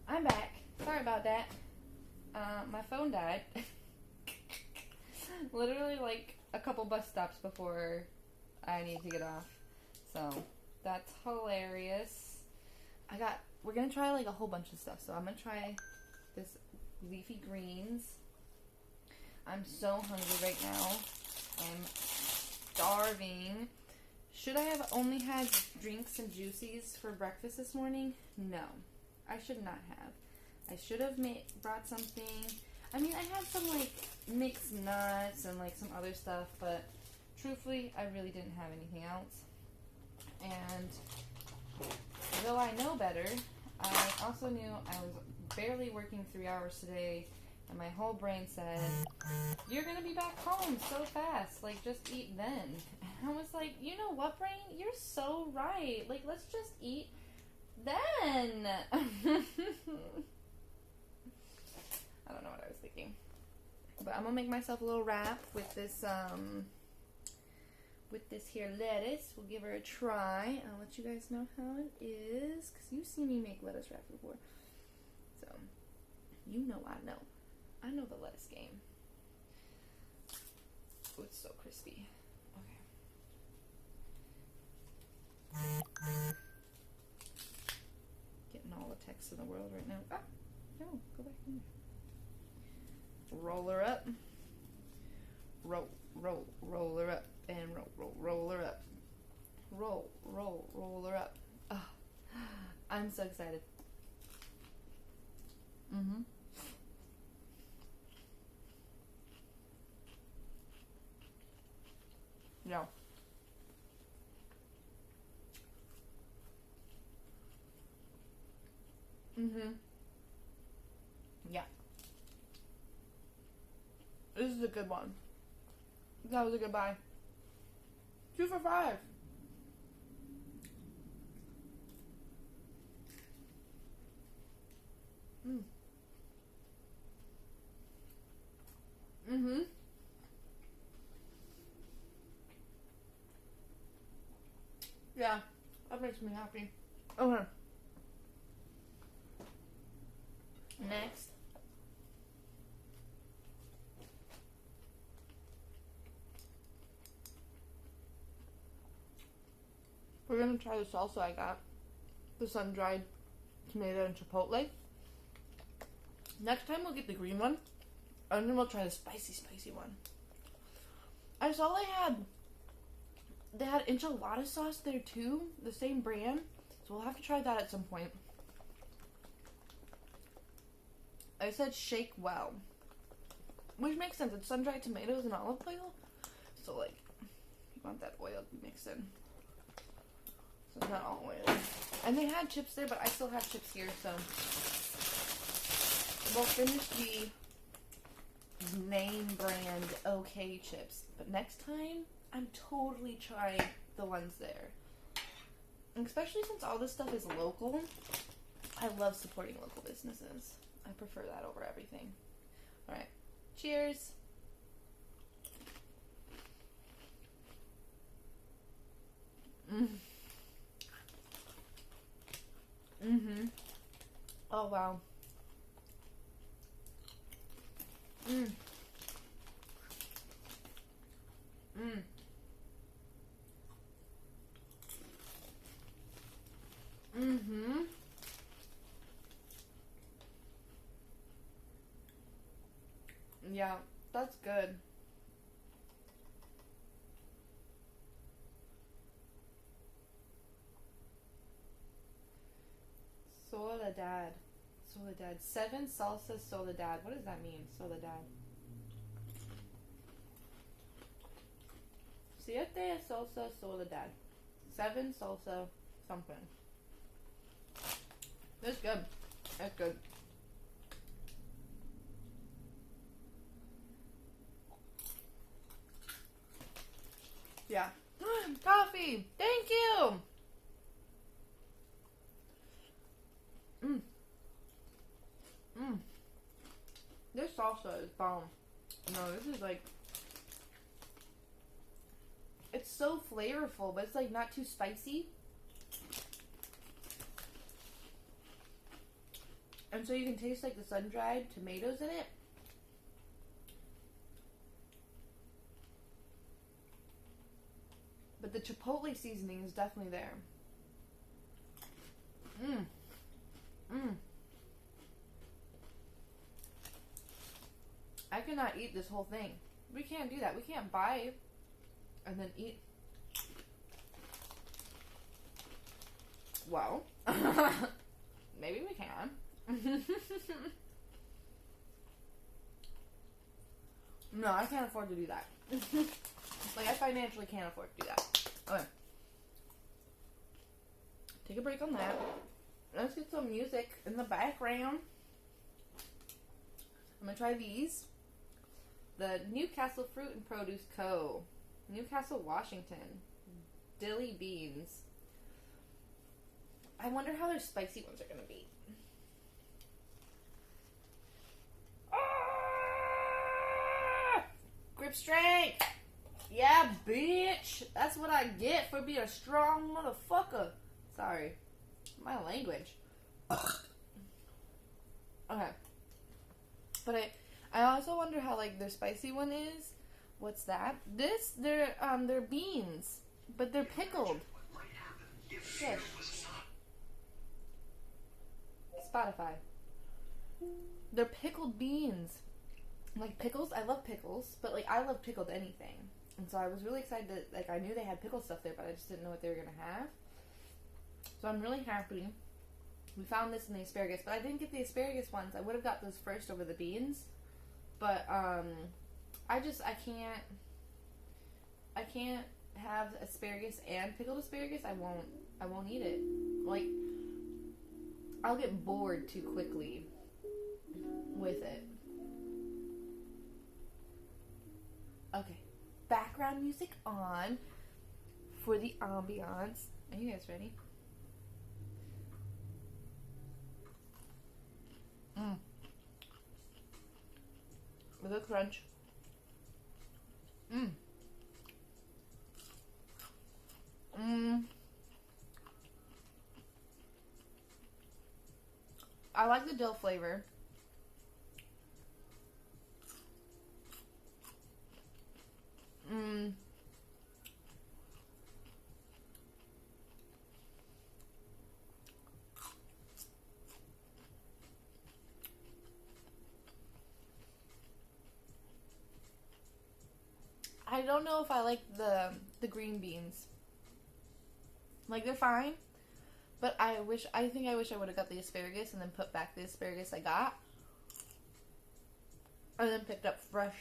I'm back. Sorry about that. My phone died. Literally like a couple bus stops before I need to get off. So that's hilarious. We're gonna try like a whole bunch of stuff. So I'm gonna try this leafy greens. I'm so hungry right now. I'm starving. Should I have only had drinks and juices for breakfast this morning? No. I should not have. I should have brought something. I mean, I had some like mixed nuts and like some other stuff, but truthfully, I really didn't have anything else. And though I know better, I also knew I was barely working 3 hours today, and my whole brain said, you're gonna be back home so fast, like just eat then. And I was like, you know what, brain? You're so right. Like, let's just eat then. I don't know what I was thinking. But I'm gonna make myself a little wrap with this here lettuce. We'll give her a try. I'll let you guys know how it is, because you've seen me make lettuce wrap before. So, you know I know. I know the lettuce game. Oh, it's so crispy. Okay. Getting all the text in the world right now. Ah, no, go back in there. Roll her up. Roll her up. And roll her up. Roll her up. Oh, I'm so excited. No. Yeah. This is a good one. That was a good buy. 2 for $5. Yeah, that makes me happy. Okay. Next. We're gonna try the salsa I got. The sun-dried tomato and chipotle. Next time we'll get the green one. And then we'll try the spicy one. I saw they had enchilada sauce there too. The same brand. So we'll have to try that at some point. I said shake well. Which makes sense. It's sun-dried tomatoes and olive oil. So like, you want that oil to be mixed in. So it's not all oily. And they had chips there, but I still have chips here, so we'll finish the name brand OK chips. But next time, I'm totally trying the ones there. And especially since all this stuff is local, I love supporting local businesses. I prefer that over everything. Alright, cheers! Oh wow. Yeah, that's good. Soledad. Soledad. 7 salsa soledad. What does that mean? Soledad. 7 salsa soledad. 7 salsa something. That's good. That's good. Yeah. Coffee! Thank you! This salsa is bomb. No, this is like, it's so flavorful, but it's like not too spicy. And so you can taste like the sun-dried tomatoes in it. But the chipotle seasoning is definitely there. Mmm. Mmm. I cannot eat this whole thing. We can't do that. We can't buy and then eat. Well, maybe we can. No, I can't afford to do that. Like, I financially can't afford to do that. Okay. Take a break on that. Let's get some music in the background. I'm gonna try these. The Newcastle Fruit and Produce Co. Newcastle, Washington. Dilly beans. I wonder how their spicy ones are gonna be. Ah! Grip strength! Yeah, bitch! That's what I get for being a strong motherfucker. Sorry. My language. Okay. But I also wonder how, like, their spicy one is. What's that? They're beans. But they're pickled. Shit. Spotify. They're pickled beans. Like, pickles, I love pickles, but, like, I love pickled anything. And so I was really excited that, like, I knew they had pickled stuff there, but I just didn't know what they were going to have. So I'm really happy. We found this in the asparagus, but I didn't get the asparagus ones. I would have got those first over the beans. But, I can't have asparagus and pickled asparagus. I won't eat it. Like, I'll get bored too quickly with it. Okay. Background music on for the ambiance. Are you guys ready? With a crunch. I like the dill flavor. I don't know if I like the green beans. Like, they're fine, but I wish I would have got the asparagus and then put back the asparagus I got, and then picked up fresh,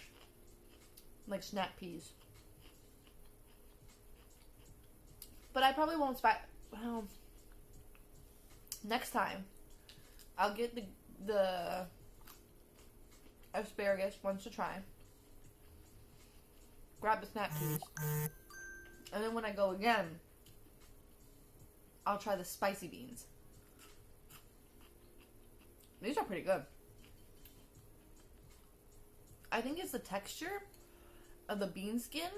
like, snap peas. But I probably won't well, next time I'll get the asparagus once to try. Grab the snap peas. And then when I go again, I'll try the spicy beans. These are pretty good. I think it's the texture of the bean skin.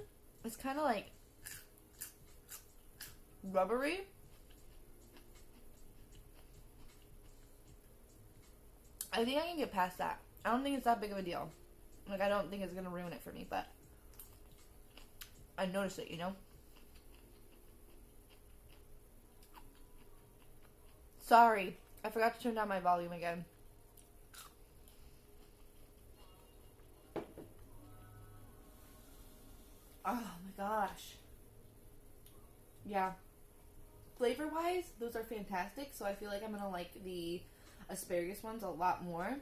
It's kind of like rubbery. I think I can get past that. I don't think it's that big of a deal. Like, I don't think it's going to ruin it for me, but I noticed it, you know? Sorry, I forgot to turn down my volume again. Oh my gosh. Yeah. Flavor-wise, those are fantastic, so I feel like I'm going to like the asparagus ones a lot more.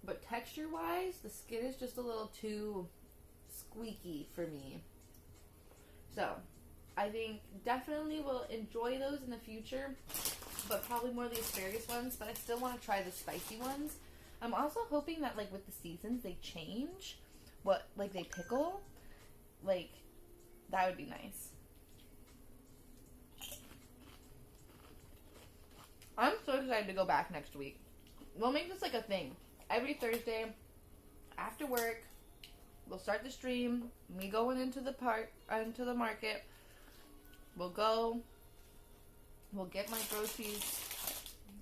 But texture-wise, the skin is just a little too squeaky for me. So, I think definitely we'll enjoy those in the future, but probably more the asparagus ones, but I still want to try the spicy ones. I'm also hoping that, like, with the seasons, they change what, like, they pickle. Like, that would be nice. I'm so excited to go back next week. We'll make this, like, a thing. Every Thursday, after work, we'll start the stream. Me going into the market. We'll go. We'll get my groceries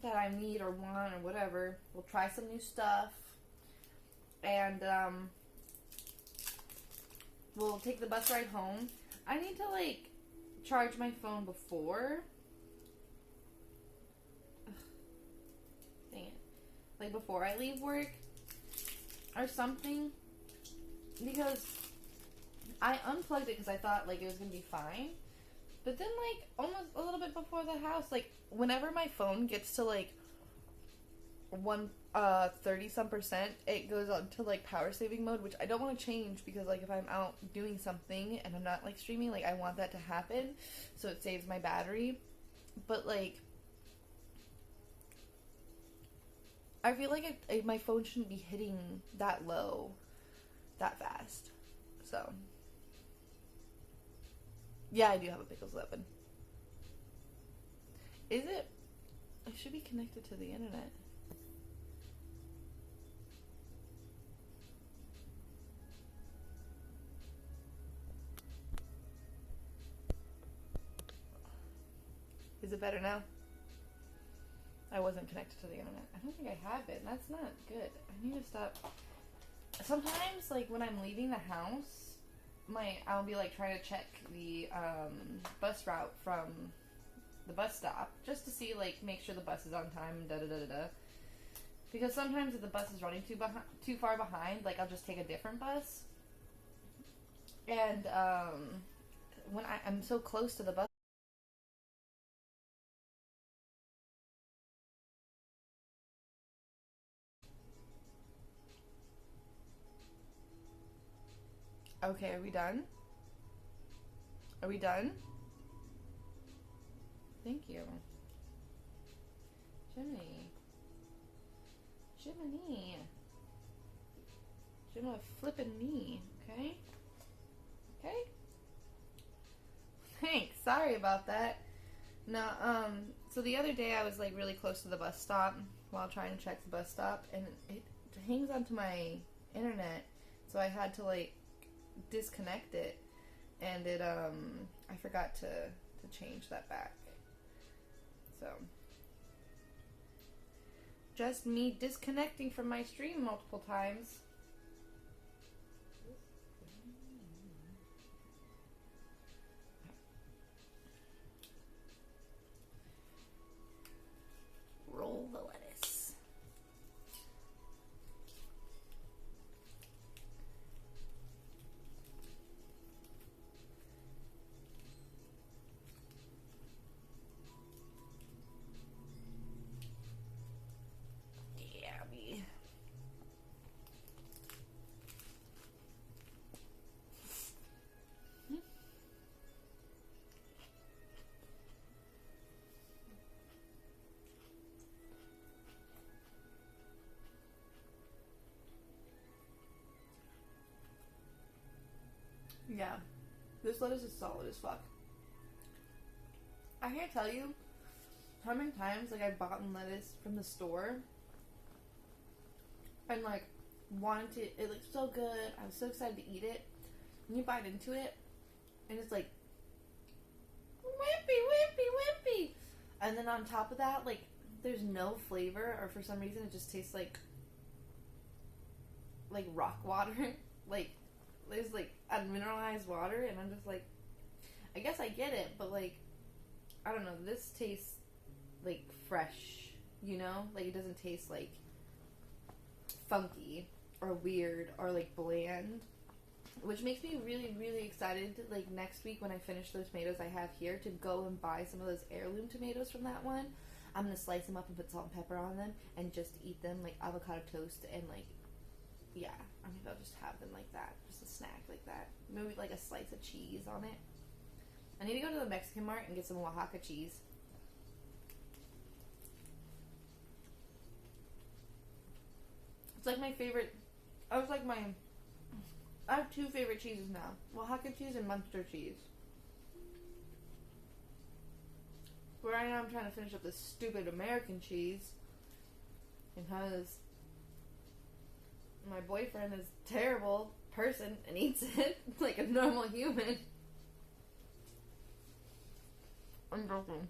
that I need or want or whatever. We'll try some new stuff. And we'll take the bus ride home. I need to, like, charge my phone before. Ugh. Dang it. Like, before I leave work or something. Because I unplugged it because I thought, like, it was going to be fine. But then, like, almost a little bit before the house, like, whenever my phone gets to, like, 30-some%, it goes on to, like, power saving mode, which I don't want to change because, like, if I'm out doing something and I'm not, like, streaming, like, I want that to happen so it saves my battery. But, like, I feel like my phone shouldn't be hitting that low that fast. So, yeah, I do have a Pickles 11. Is it? It should be connected to the internet. Is it better now? I wasn't connected to the internet. I don't think I have been. That's not good. I need to stop. Sometimes, like, when I'm leaving the house, I'll be, like, trying to check the bus route from the bus stop just to see, like, make sure the bus is on time and da-da-da-da-da. Because sometimes if the bus is running too far behind, like, I'll just take a different bus. And when I'm so close to the bus, okay, are we done? Are we done? Thank you. Jiminy. Jimmy flippin' me, okay? Okay? Thanks. Sorry about that. No, so the other day I was, like, really close to the bus stop while trying to check the bus stop, and it hangs onto my internet, so I had to, like, disconnect it, and it, I forgot to change that back. So, just me disconnecting from my stream multiple times. Roll the lettuce. Yummy. Yeah, this lettuce is solid as fuck. I can't tell you how many times, like, I've bought lettuce from the store and, like, wanted to, it looks so good, I was so excited to eat it, and you bite into it, and it's like, wimpy, and then on top of that, like, there's no flavor, or for some reason it just tastes like rock water, like, there's, like, unmineralized water, and I'm just like, I guess I get it, but, like, I don't know, this tastes, like, fresh, you know? Like, it doesn't taste, like, funky, or weird, or, like, bland, which makes me really, really excited, like, next week when I finish those tomatoes I have here, to go and buy some of those heirloom tomatoes from that one. I'm gonna slice them up and put salt and pepper on them, and just eat them, like, avocado toast, and, like, yeah, I mean, I'll just have them like that. Just a snack like that. Maybe like a slice of cheese on it. I need to go to the Mexican Mart and get some Oaxaca cheese. It's like my favorite. I have two favorite cheeses now. Oaxaca cheese and Munster cheese. But right now I'm trying to finish up this stupid American cheese. Because my boyfriend is a terrible person and eats it like a normal human. I'm joking.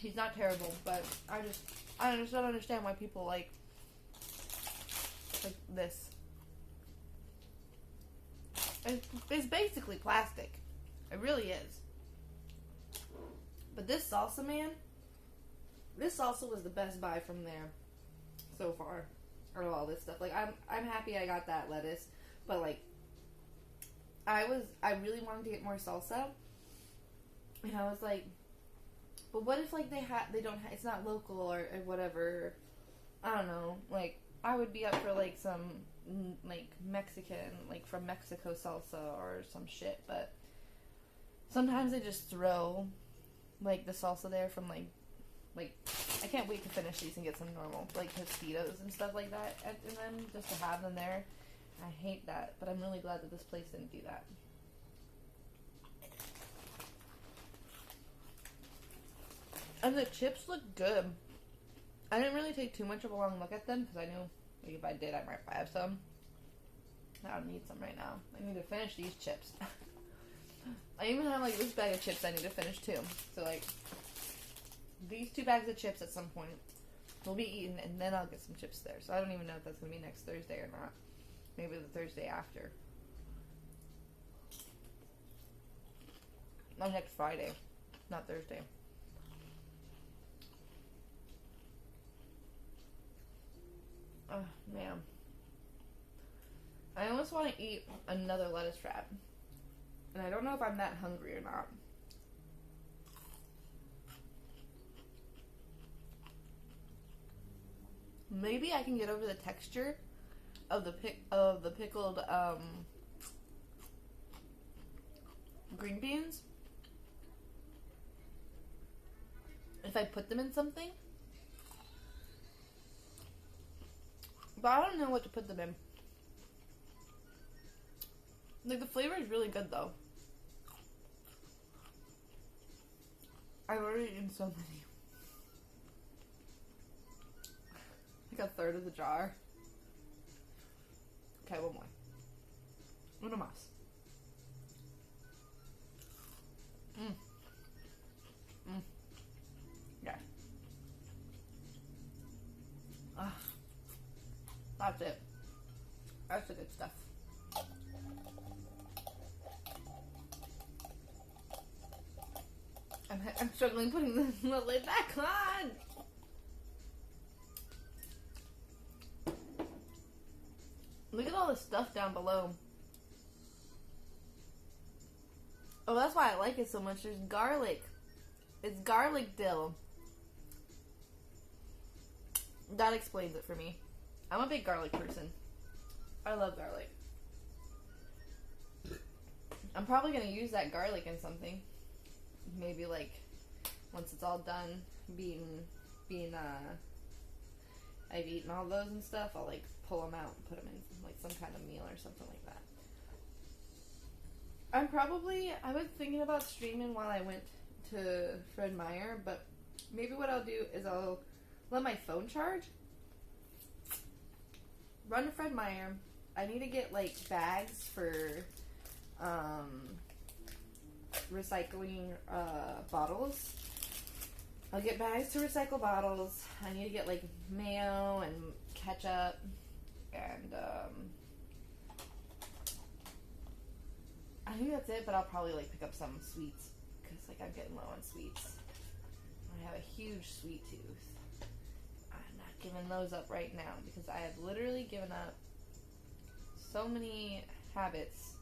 He's not terrible, but I just don't understand why people like this. It's basically plastic. It really is. But this salsa, man, this salsa was the best buy from there so far. Out of all this stuff. Like, I'm happy I got that lettuce, but like, I really wanted to get more salsa, and I was like, but what if like they don't it's not local or whatever. I don't know. Like, I would be up for like some like Mexican, like from Mexico salsa or some shit, but sometimes they just throw like the salsa there from like I can't wait to finish these and get some normal like Tostitos and stuff like that in them, just to have them there. I hate that, but I'm really glad that this place didn't do that. And the chips look good. I didn't really take too much of a long look at them because I knew like, if I did, I might have some. I don't need some right now. I need to finish these chips. I even have like this bag of chips I need to finish too. So like, these 2 bags of chips at some point will be eaten, and then I'll get some chips there. So I don't even know if that's going to be next Thursday or not. Maybe the Thursday after. No, next Friday. Not Thursday. Oh, man. I almost want to eat another lettuce wrap. And I don't know if I'm that hungry or not. Maybe I can get over the texture of the pickled green beans if I put them in something. But I don't know what to put them in. Like, the flavor is really good though. I've already eaten so many. Like a third of the jar. Okay, one more. Uno más. Yeah. That's it. That's the good stuff. I'm struggling putting the lid back on. Look at all the stuff down below. Oh, that's why I like it so much. There's garlic. It's garlic dill. That explains it for me. I'm a big garlic person. I love garlic. I'm probably going to use that garlic in something. Maybe like once it's all done being I've eaten all those and stuff, I'll like pull them out and put them in like some kind of meal or something like that. I was thinking about streaming while I went to Fred Meyer, but maybe what I'll do is I'll let my phone charge, run to Fred Meyer. I need to get like bags for recycling bottles. I'll get bags to recycle bottles. I need to get like mayo and ketchup and I think that's it, but I'll probably like pick up some sweets because like I'm getting low on sweets. I have a huge sweet tooth. I'm not giving those up right now because I have literally given up so many habits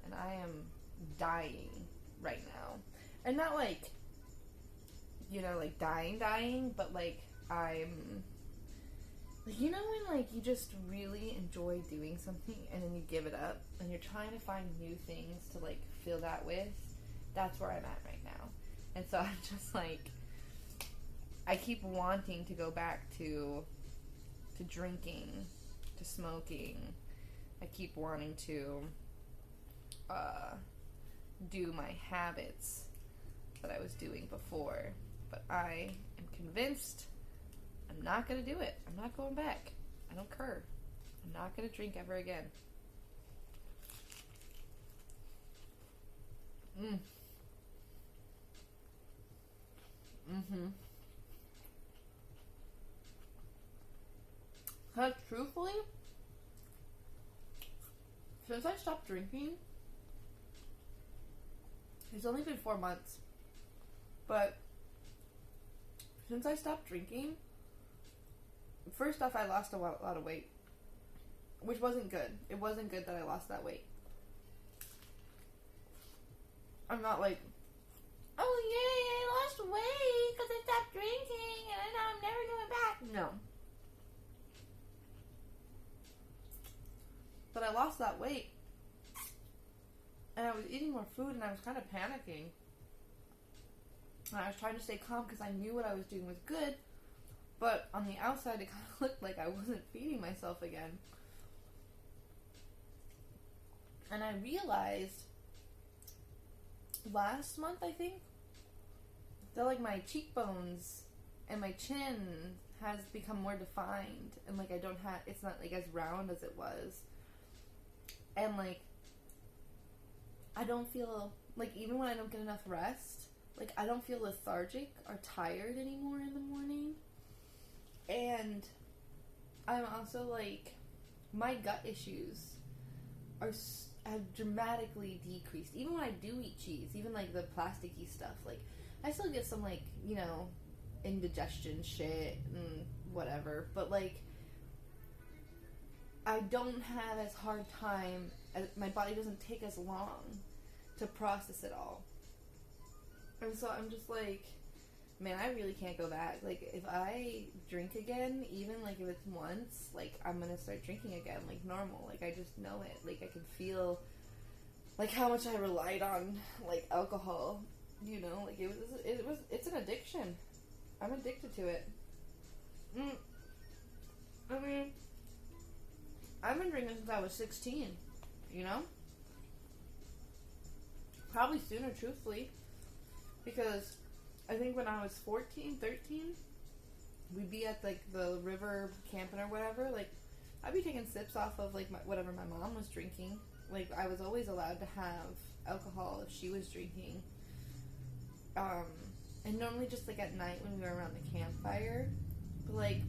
and I am dying right now. And not like, you know, like dying, but like I'm, like, you know when like you just really enjoy doing something and then you give it up and you're trying to find new things to like fill that with? That's where I'm at right now. And so I'm just like, I keep wanting to go back to drinking, to smoking. I keep wanting to do my habits that I was doing before, but I am convinced I'm not going to do it. I'm not going back. I don't care. I'm not going to drink ever again. Mm-hmm. Because truthfully, since I stopped drinking, it's only been 4 months. But since I stopped drinking, first off, I lost a lot of weight. Which wasn't good. It wasn't good that I lost that weight. I'm not like, oh yay, I lost weight because I stopped drinking and now I'm never going back. No. But I lost that weight. And I was eating more food and I was kind of panicking. And I was trying to stay calm because I knew what I was doing was good. But on the outside, it kind of looked like I wasn't feeding myself again. And I realized last month, I think, that like my cheekbones and my chin has become more defined. And like I don't have, it's not like as round as it was. And like, I don't feel, like even when I don't get enough rest, like I don't feel lethargic or tired anymore in the morning. And I'm also like, my gut issues have dramatically decreased. Even when I do eat cheese, even like the plasticky stuff, like I still get some like, you know, indigestion shit and whatever, but like I don't have as hard time, my body doesn't take as long to process it all. And so I'm just like, man, I really can't go back. Like, if I drink again, even, like, if it's once, like, I'm gonna start drinking again, like, normal. Like, I just know it. Like, I can feel, like, how much I relied on, like, alcohol, you know? Like, it's an addiction. I'm addicted to it. I mean, I've been drinking since I was 16, you know? Probably sooner, truthfully. Because I think when I was 14, 13, we'd be at, like, the river camping or whatever. Like, I'd be taking sips off of, like, whatever my mom was drinking. Like, I was always allowed to have alcohol if she was drinking. And normally just, like, at night when we were around the campfire. But, like,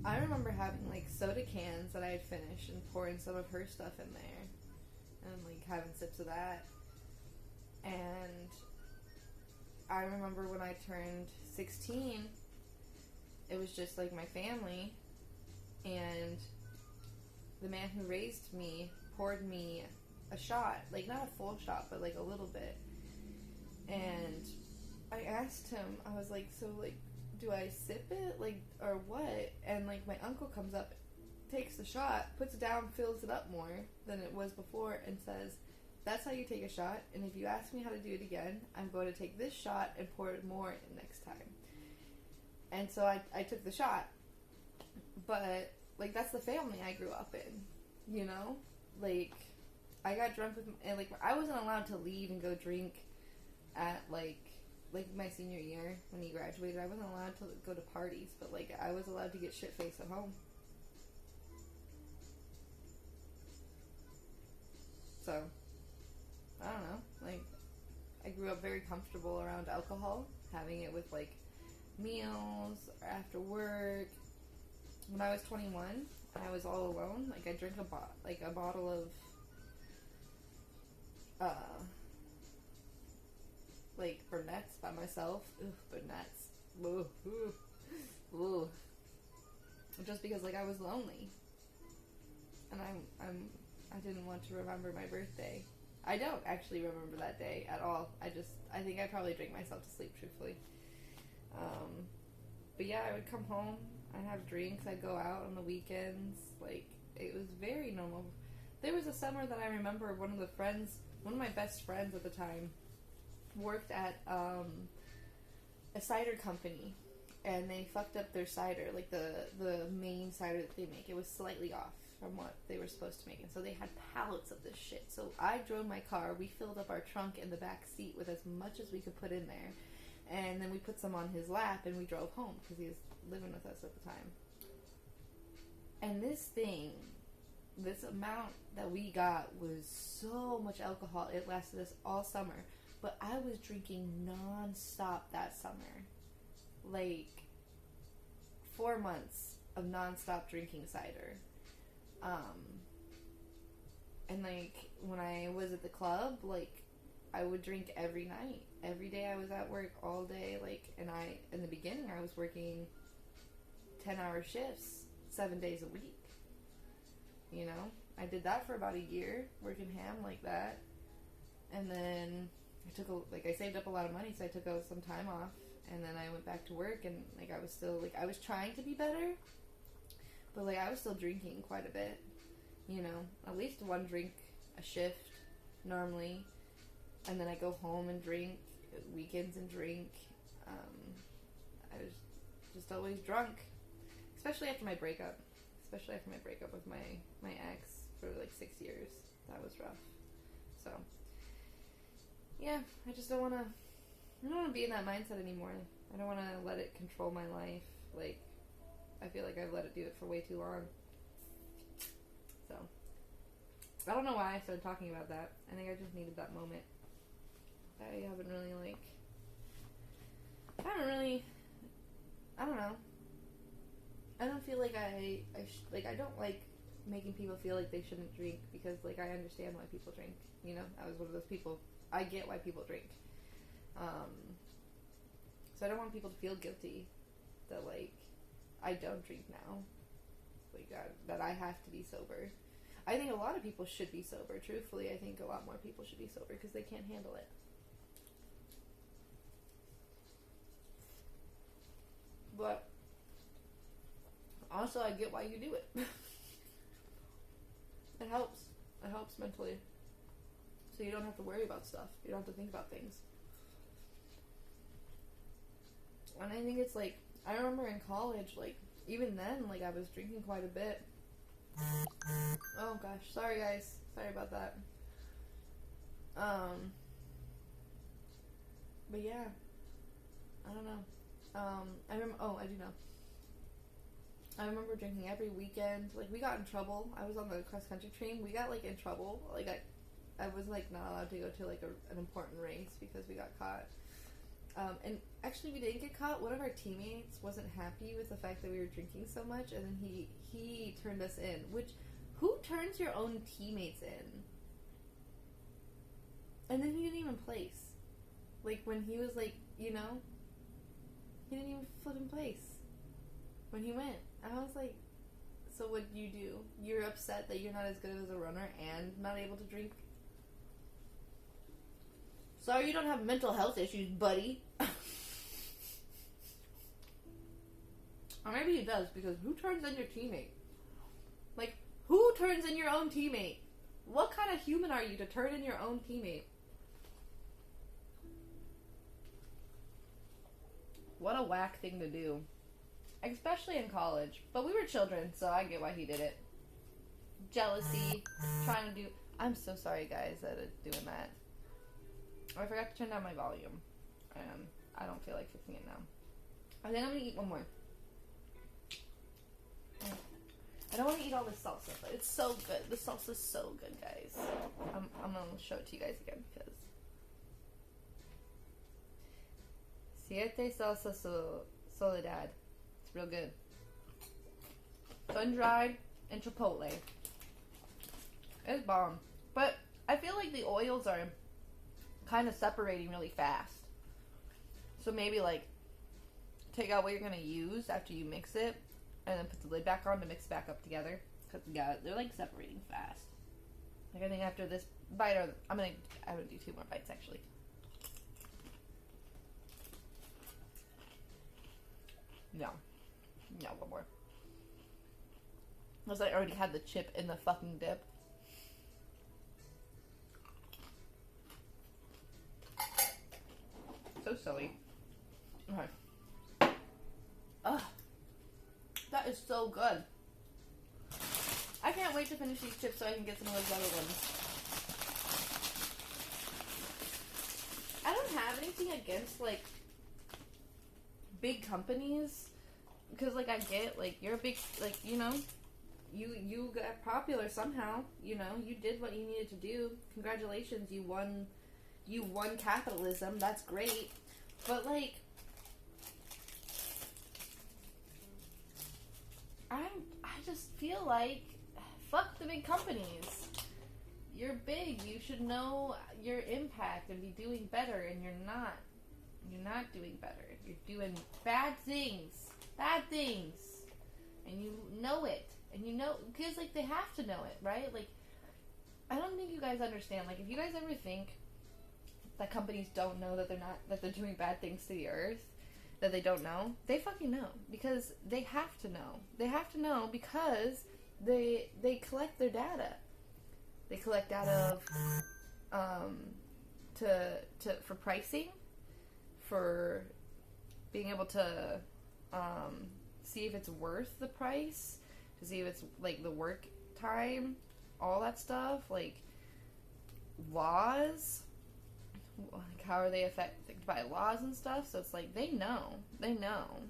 I remember having, like, soda cans that I had finished and pouring some of her stuff in there. And, like, having sips of that. And I remember when I turned 16, it was just like my family, and the man who raised me poured me a shot, like not a full shot, but like a little bit. And I asked him, I was like, so like, do I sip it, like, or what? And like my uncle comes up, takes the shot, puts it down, fills it up more than it was before, and says, that's how you take a shot, and if you ask me how to do it again, I'm going to take this shot and pour it more in next time. And so I took the shot. But, like, that's the family I grew up in, you know? Like, I got drunk with, and, like, I wasn't allowed to leave and go drink at, like my senior year when he graduated. I wasn't allowed to go to parties, but, like, I was allowed to get shit-faced at home. So, I don't know, like, I grew up very comfortable around alcohol, having it with, like, meals, or after work. When I was 21, and I was all alone, like, I drank a bottle of, like, Burnett's by myself. Ugh, Burnett's. Ooh, ooh, ooh. Just because, like, I was lonely. And I didn't want to remember my birthday. I don't actually remember that day at all. I think I probably drank myself to sleep, truthfully. But yeah, I would come home, I'd have drinks, I'd go out on the weekends. Like, it was very normal. There was a summer that I remember one of my best friends at the time worked at a cider company, and they fucked up their cider, like the main cider that they make. It was slightly off from what they were supposed to make, and so they had pallets of this shit. So I drove my car, we filled up our trunk in the back seat with as much as we could put in there, and then we put some on his lap and we drove home because he was living with us at the time. And this amount that we got was so much alcohol, it lasted us all summer. But I was drinking non-stop that summer. Like, 4 months of non-stop drinking cider. And, like, when I was at the club, like, I would drink every night. Every day I was at work all day, like, and in the beginning, I was working 10-hour shifts, 7 days a week. You know? I did that for about a year, working ham like that. And then I saved up a lot of money, so I took out some time off. And then I went back to work, and, like, I was still, like, I was trying to be better. But, like, I was still drinking quite a bit. You know, at least one drink a shift, normally. And then I go home and drink, weekends and drink. I was just always drunk. Especially after my breakup. With my ex for, like, 6 years. That was rough. So, yeah, I just don't want to be in that mindset anymore. I don't want to let it control my life. Like, I feel like I've let it do it for way too long. So, I don't know why I started talking about that. I think I just needed that moment. I don't know. I don't feel like I don't like making people feel like they shouldn't drink because, like, I understand why people drink. You know, I was one of those people. I get why people drink. So I don't want people to feel guilty that, like, I don't drink now. Like, that I have to be sober. I think a lot of people should be sober. Truthfully, I think a lot more people should be sober because they can't handle it. But also, I get why you do it. It helps. It helps mentally. So you don't have to worry about stuff. You don't have to think about things. And I think it's like, I remember in college, like, even then, like, I was drinking quite a bit. Oh gosh, sorry guys. Sorry about that. But yeah. I don't know. I do know. I remember drinking every weekend. Like, we got in trouble. I was on the cross-country team. We got, like, in trouble. Like, I was, like, not allowed to go to, like, an important race because we got caught. And actually, we didn't get caught. One of our teammates wasn't happy with the fact that we were drinking so much, and then he turned us in. Which, who turns your own teammates in? And then he didn't even place. Like, when he was, like, you know, he didn't even flipping place when he went. I was like, so what do? You're upset that you're not as good as a runner and not able to drink? Sorry you don't have mental health issues, buddy. Or maybe he does, because who turns in your teammate? Like, who turns in your own teammate? What kind of human are you to turn in your own teammate? What a whack thing to do. Especially in college. But we were children, so I get why he did it. Jealousy. Trying to do... I'm so sorry, guys, that it's doing that. Oh, I forgot to turn down my volume. I don't feel like fixing it now. I think I'm going to eat one more. I don't want to eat all this salsa, but it's so good. The salsa's so good, guys. I'm going to show it to you guys again, because... Siete salsa soledad. It's real good. Sun-dried and chipotle. It's bomb. But I feel like the oils are kind of separating really fast. So maybe, like, take out what you're going to use after you mix it, and then put the lid back on to mix it back up together. Because, yeah, they're, like, separating fast. Like, I think after this bite, I'm going to do 2 more bites, actually. No, one more. Unless I already had the chip in the fucking dip. So silly. Okay. Ugh. That is so good. I can't wait to finish these chips so I can get some of those other ones. I don't have anything against, like, big companies, because, like, I get, like, you're a big, like, you know, you got popular somehow, you know, you did what you needed to do. Congratulations, you won you won capitalism. That's great. But, like, I just feel like, fuck the big companies. You're big. You should know your impact and be doing better, and you're not. You're not doing better. You're doing bad things. Bad things. And you know it. And you know, because, like, they have to know it, right? Like, I don't think you guys understand. Like, if you guys ever think that companies don't know that they're doing bad things to the earth, that they don't know, they fucking know. Because they have to know. They have to know because they collect their data. They collect data of, for pricing, for being able to, see if it's worth the price, to see if it's, like, the work time, all that stuff, like, laws, like, how are they affected by laws and stuff, so it's like, they know, they know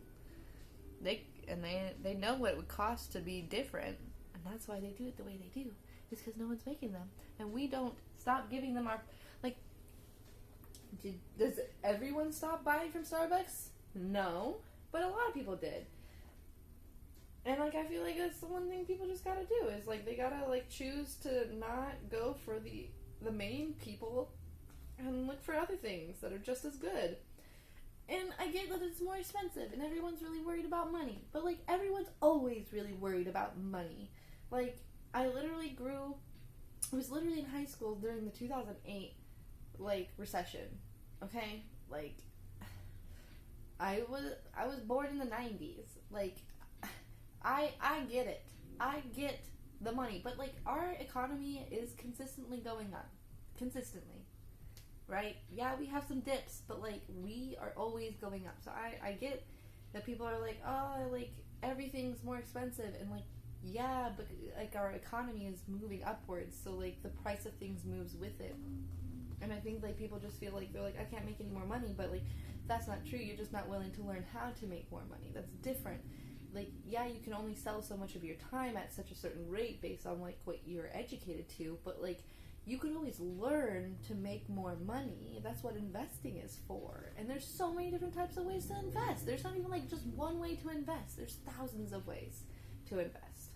what it would cost to be different, and that's why they do it the way they do, is because no one's making them, and we don't stop giving them our, like, does everyone stop buying from Starbucks? No, but a lot of people did. And, like, I feel like that's the one thing people just gotta do, is, like, they gotta, like, choose to not go for the main people and look for other things that are just as good. And I get that it's more expensive and everyone's really worried about money, but, like, everyone's always really worried about money. Like, I was literally in high school during the 2008, like, recession, okay? Like, I was born in the 90s, like, I get it. I get the money. But, like, our economy is consistently going up. Consistently. Right? Yeah, we have some dips, but, like, we are always going up. So I get that people are like, oh, like, everything's more expensive. And, like, yeah, but, like, our economy is moving upwards. So, like, the price of things moves with it. And I think, like, people just feel like, they're like, I can't make any more money. But, like, that's not true. You're just not willing to learn how to make more money. That's different. Like, yeah, you can only sell so much of your time at such a certain rate based on, like, what you're educated to, but, like, you can always learn to make more money. That's what investing is for. And there's so many different types of ways to invest. There's not even, like, just one way to invest. There's thousands of ways to invest.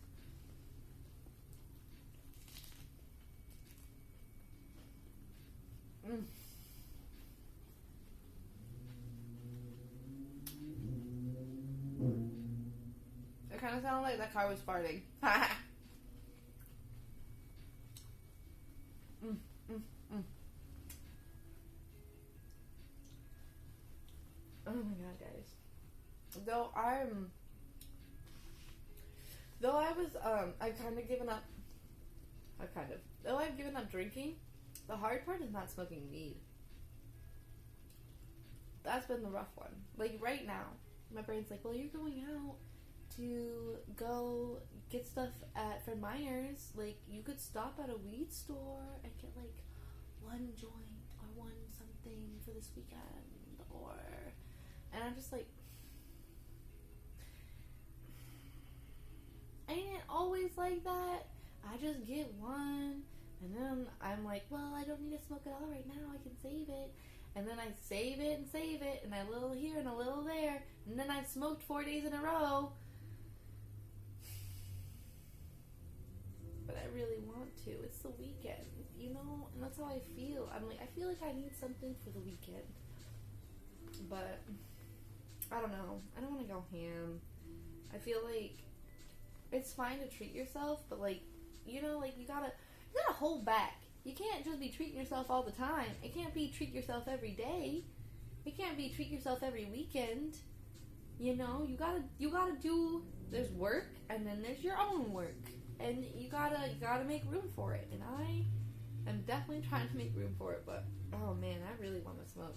It kind of sounded like that car was farting. Oh my god, guys. Though I've given up drinking, the hard part is not smoking weed. That's been the rough one. Like, right now, my brain's like, well, you're going out to go get stuff at Fred Meyer's. Like, you could stop at a weed store and get, like, one joint or one something for this weekend, and I'm just like, ain't it always like that? I just get one, and then I'm like, well, I don't need to smoke it all right now, I can save it, and then I save it, and a little here and a little there, and then I've smoked 4 days in a row, but I really want to. It's the weekend, you know, and that's how I feel. I'm like, I feel like I need something for the weekend, but I don't know. I don't want to go ham. I feel like it's fine to treat yourself, but, like, you know, like, you gotta hold back. You can't just be treating yourself all the time. It can't be treat yourself every day. It can't be treat yourself every weekend. You know, you gotta do, there's work, and then there's your own work. And you gotta make room for it. And I am definitely trying to make room for it, but, oh man, I really want to smoke.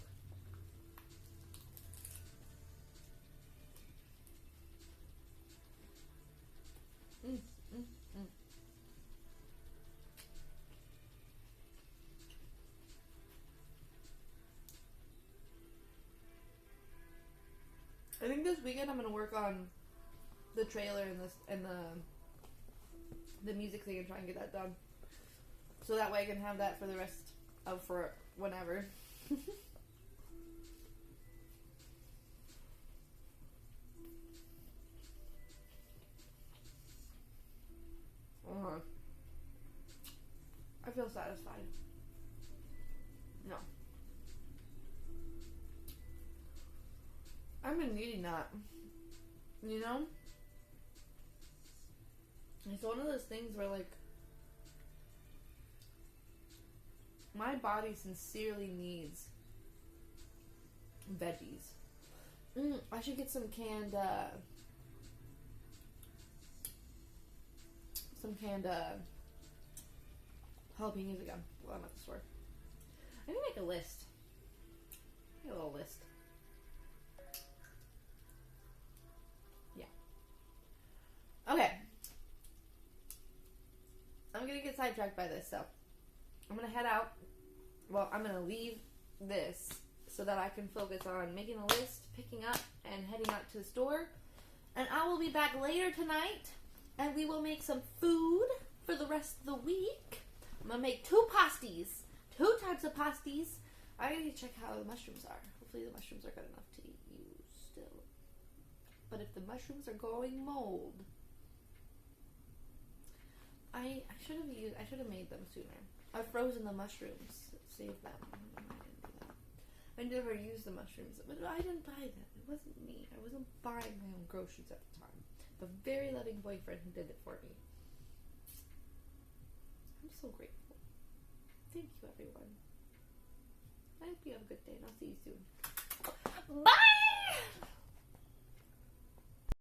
I think this weekend I'm gonna work on the trailer and the music thing and try and get that done, so that way I can have that for the rest of for whatever. I feel satisfied. No. I've been needing that. You know? It's one of those things where, like, my body sincerely needs veggies. I should get some canned jalapenos again while I'm at the store. I need to make a list. Make a little list. Yeah. Okay. I'm gonna get sidetracked by this, so I'm gonna head out. Well, I'm gonna leave this so that I can focus on making a list, picking up, and heading out to the store. And I will be back later tonight, and we will make some food for the rest of the week. I'm gonna make 2 pasties. 2 types of pasties. I need to check how the mushrooms are. Hopefully the mushrooms are good enough to use still. But if the mushrooms are going mold, I should have made them sooner. I've frozen the mushrooms. Saved them. I don't know why I didn't do that. I never used the mushrooms, but I didn't buy them. It wasn't me. I wasn't buying my own groceries at the time. The very loving boyfriend who did it for me. I'm so grateful. Thank you, everyone. I hope you have a good day, and I'll see you soon. Bye!